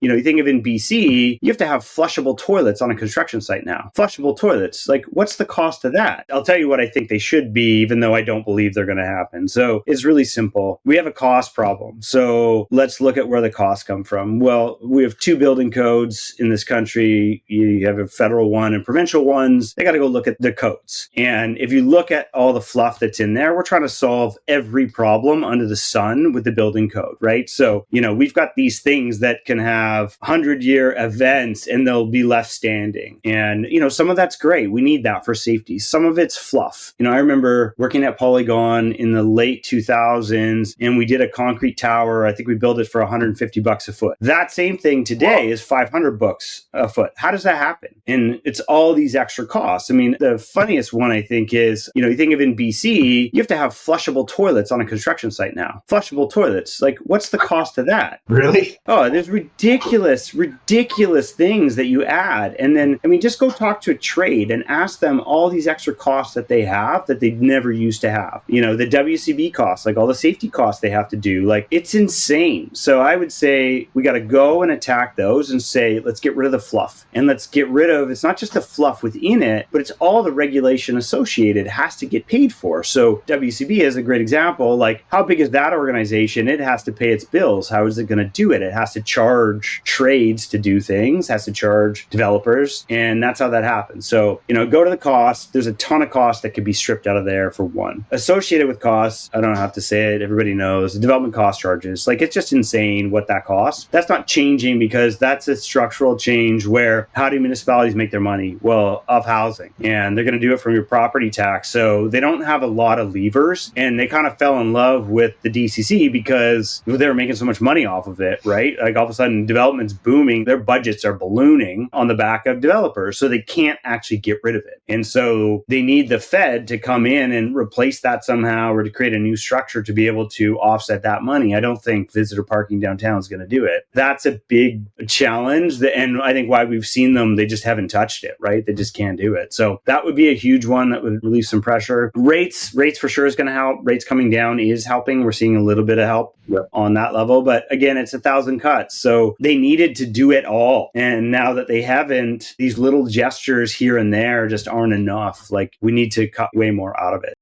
you think of in BC, you have to have flushable toilets on a construction site now. Flushable toilets, like what's the cost of that? I'll tell you what I think they should be, even though I don't believe they're going to happen. So it's really simple. We have a cost problem. So let's look at where the costs come from. Well, we have two building codes in this country. You have a federal one and provincial ones. They got to go look at the codes. And if you look at all the fluff that's in there, we're trying to solve every problem under the sun with the building code, right? So, we've got these things that can have 100-year events and they'll be left standing. And, some of that's great. We need that for safety. Some of it's fluff. I remember working at Polygon in the late 2000s and we did a concrete tower. I think we built it for $150 a foot. That same thing today is $500 a foot. How does that happen? And it's all these extra costs. I mean, the funniest one I think is, you think of in BC, you have to have flushable toilets on a construction site now. Flushable toilets, like what's the cost of that? Really? Oh, there's ridiculous things that you add. And then, just go talk to a trade and ask them all these extra costs that they have that they never used to have. The WCB costs, like all the safety costs they have to do, like it's insane. So I would say we got to go and attack those and say, let's get rid of the fluff and let's get rid of, it's not just the fluff within it, but it's all the regulation associated has to get paid for. So WCB is a great example. Like how big is that organization? It has to pay its bills. How is it going to do it? It has to charge trades to do things, has to charge developers. And that's how that happens. So, go to the cost. There's a ton of costs that could be stripped out of there for one. Associated with costs, I don't have to say it. Everybody knows the development cost charges. Like it's just insane what that costs. That's not changing because that's a structural change where how do municipalities make their money? Well, of housing. And they're going to do it from your property tax. So they don't have a lot of levers. And they kind of fell in love with the DCC because they were making so much money off of it, right? Like all of a sudden development's booming. Their budgets are ballooning on the back of developers. So they can't actually get rid of it. And so they need the Fed to come in and replace that somehow or to create a new structure to be able to offset that money. I don't think visitor parking downtown is going to do it. That's a big challenge. And I think why we've seen them, they just haven't touched it, right? They just can't do it. So that would be a huge one that would relieve some pressure. Rates for sure is going to help. Rates coming down is helping. We're seeing a little bit of help on that level. But again, it's 1,000 cuts. So they needed to do it all. And now that they haven't, these little gestures here and there just aren't enough. Like we need to cut way more out of it.